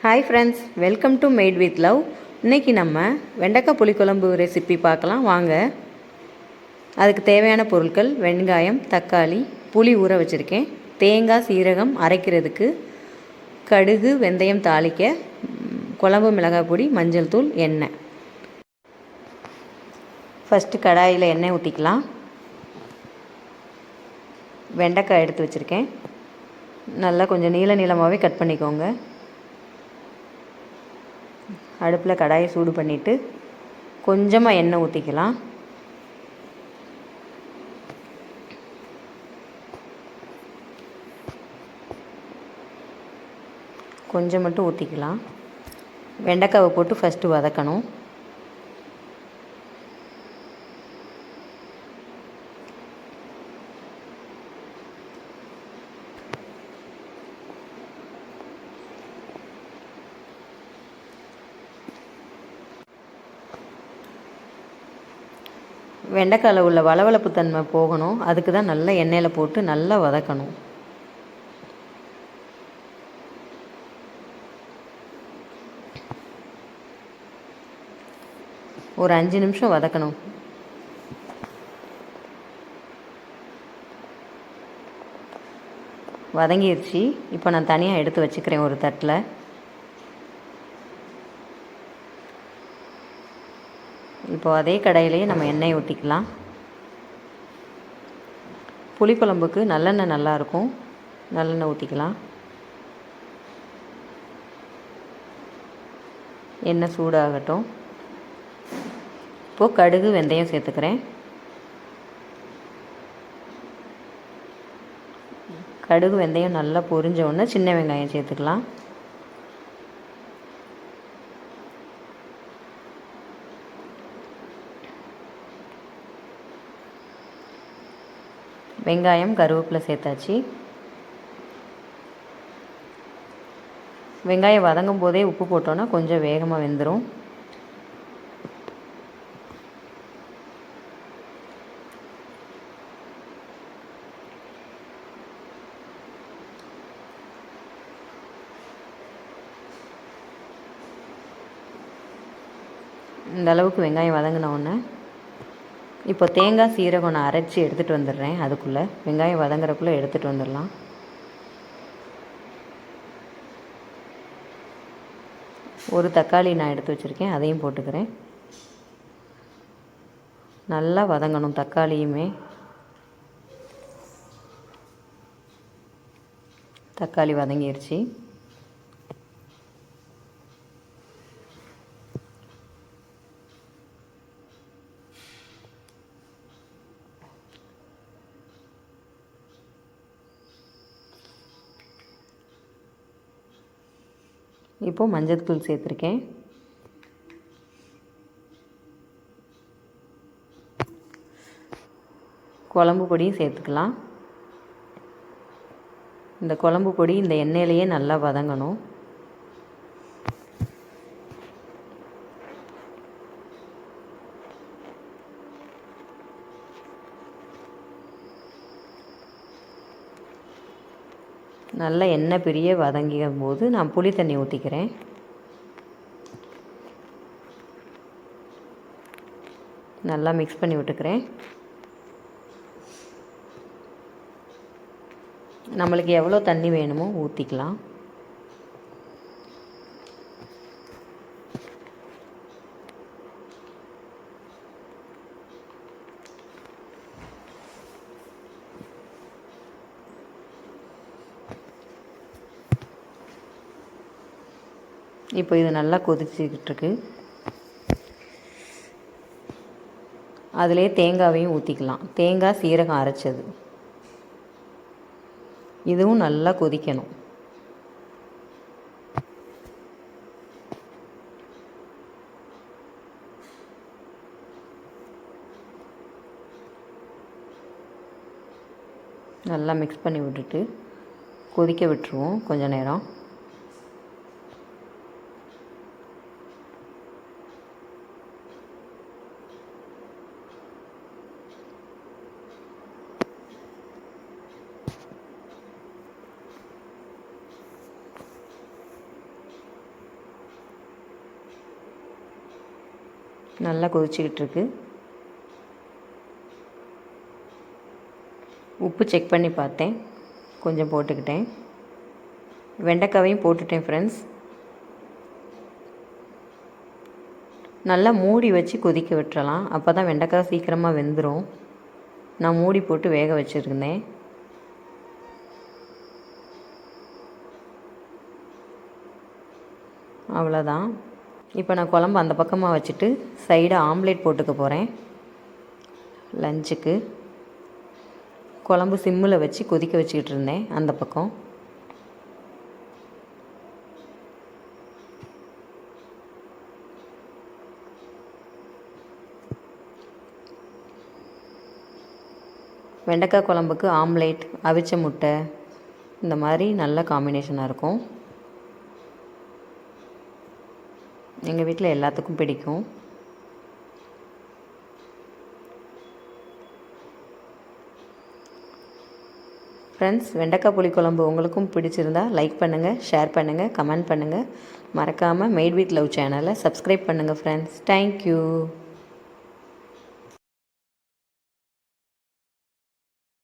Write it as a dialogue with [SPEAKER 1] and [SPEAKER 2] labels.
[SPEAKER 1] Hi friends, welcome to mat with love. இன்றைக்கி நம்ம வெண்டைக்காய் புளிக்குழம்பு ரெசிபி பார்க்கலாம் வாங்க. அதுக்கு தேவையான பொருட்கள்: வெங்காயம், தக்காளி, புளி ஊற வச்சுருக்கேன், தேங்காய், சீரகம் அரைக்கிறதுக்கு, கடுகு, வெந்தயம் தாளிக்க, குழம்பு மிளகாய் பொடி, மஞ்சள் தூள், எண்ணெய். ஃபஸ்ட்டு கடாயில் எண்ணெய் ஊற்றிக்கலாம். வெண்டைக்காய் எடுத்து வச்சுருக்கேன், நல்லா கொஞ்சம் நீளமாகவே கட் பண்ணிக்கோங்க. அடுப்பில் கடாயை சூடு பண்ணிவிட்டு கொஞ்சமாக எண்ணெய் ஊற்றிக்கலாம். கொஞ்சம் மட்டும் ஊற்றிக்கலாம். வெண்டைக்காவை போட்டு ஃபஸ்ட்டு வதக்கணும். வெண்டைக்காயில் உள்ள வளவளப்பு தன்மை போகணும், அதுக்கு தான் நல்லா எண்ணெயில் போட்டு நல்லா வதக்கணும். ஒரு 5 நிமிஷம் வதக்கணும். வதங்கிடுச்சு. இப்போ நான் தனியாக எடுத்து வச்சுக்கிறேன் ஒரு தட்டில். இப்போ அதே கடாயிலேயே நம்ம எண்ணெய் ஊற்றிக்கலாம். புளிக்குழம்புக்கு நல்லெண்ணெய் நல்லாயிருக்கும், நல்லெண்ணெய் ஊற்றிக்கலாம். எண்ணெய் சூடாகட்டும். இப்போது கடுகு, வெந்தயம் சேர்த்துக்கிறேன். கடுகு, வெந்தயம் நல்லா பொரிஞ்ச உடனே சின்ன வெங்காயம் சேர்த்துக்கலாம். வெங்காயம், கருவேப்பிலை சேர்த்தாச்சு. வெங்காயம் வதங்கும் போதே உப்பு போட்டோன்னா கொஞ்சம் வேகமாக வெந்துடும். இந்த அளவுக்கு வெங்காயம் வதங்கின உடனே இப்போ தேங்காய், சீரகம் நான் அரைச்சி எடுத்துகிட்டு வந்துடுறேன். அதுக்குள்ளே வெங்காயம் வதங்குறக்குள்ளே எடுத்துகிட்டு வந்துடலாம். ஒரு தக்காளி நான் எடுத்து வச்சுருக்கேன், அதையும் போட்டுக்கிறேன். நல்லா வதங்கணும் தக்காளியுமே. தக்காளி வதங்கிடுச்சு. இப்போது மஞ்சள் தூள் சேர்த்துருக்கேன். குழம்பு பொடியும் சேர்த்துக்கலாம். இந்த குழம்பு பொடி இந்த எண்ணெயிலேயே நல்லா வதங்கணும். நல்லா எண்ணெய் பிரிய வதங்கும் போது நான் புளி தண்ணி ஊற்றிக்கிறேன். நல்லா மிக்ஸ் பண்ணி விட்டுக்கிறேன். நம்மளுக்கு எவ்வளோ தண்ணி வேணுமோ ஊற்றிக்கலாம். இப்போ இது நல்லா கொதிச்சுக்கிட்டுருக்கு. அதிலே தேங்காவையும் ஊற்றிக்கலாம். தேங்காய், சீரகம் அரைச்சது. இதுவும் நல்லா கொதிக்கணும். நல்லா மிக்ஸ் பண்ணி விட்டுட்டு கொதிக்க விட்டுருவோம் கொஞ்ச நேரம். நல்லா கொதிச்சிக்கிட்டு இருக்கு. உப்பு செக் பண்ணி பார்த்தேன், கொஞ்சம் போட்டுக்கிட்டேன். வெண்டைக்காவையும் போட்டுட்டேன் ஃப்ரெண்ட்ஸ். நல்லா மூடி வச்சு கொதிக்க விட்டுறலாம். அப்போ தான் வெண்டைக்காய் சீக்கிரமாக வெந்துடும். நான் மூடி போட்டு வேக வச்சுருந்தேன். அவ்வளோதான். இப்போ நான் குழம்பு அந்த பக்கமாக வச்சுட்டு சைடாக ஆம்லேட் போட்டுக்க போகிறேன். லஞ்சுக்கு குழம்பு சிம்மில் வச்சு கொதிக்க வச்சுக்கிட்டு இருந்தேன் அந்த பக்கம். வெண்டைக்காய் குழம்புக்கு ஆம்லேட், அவிச்ச முட்டை இந்த மாதிரி நல்ல காம்பினேஷனாக இருக்கும். எங்கள் வீட்டில் எல்லாத்துக்கும் பிடிக்கும். ஃப்ரெண்ட்ஸ், வெண்டைக்காய் புளிக்குழம்பு உங்களுக்கும் பிடிச்சிருந்தா லைக் பண்ணுங்கள், ஷேர் பண்ணுங்கள், கமெண்ட் பண்ணுங்கள். மறக்காமல் மேட் வித் லவ் சேனலை சப்ஸ்கிரைப் பண்ணுங்கள் ஃப்ரெண்ட்ஸ். தேங்க்யூ.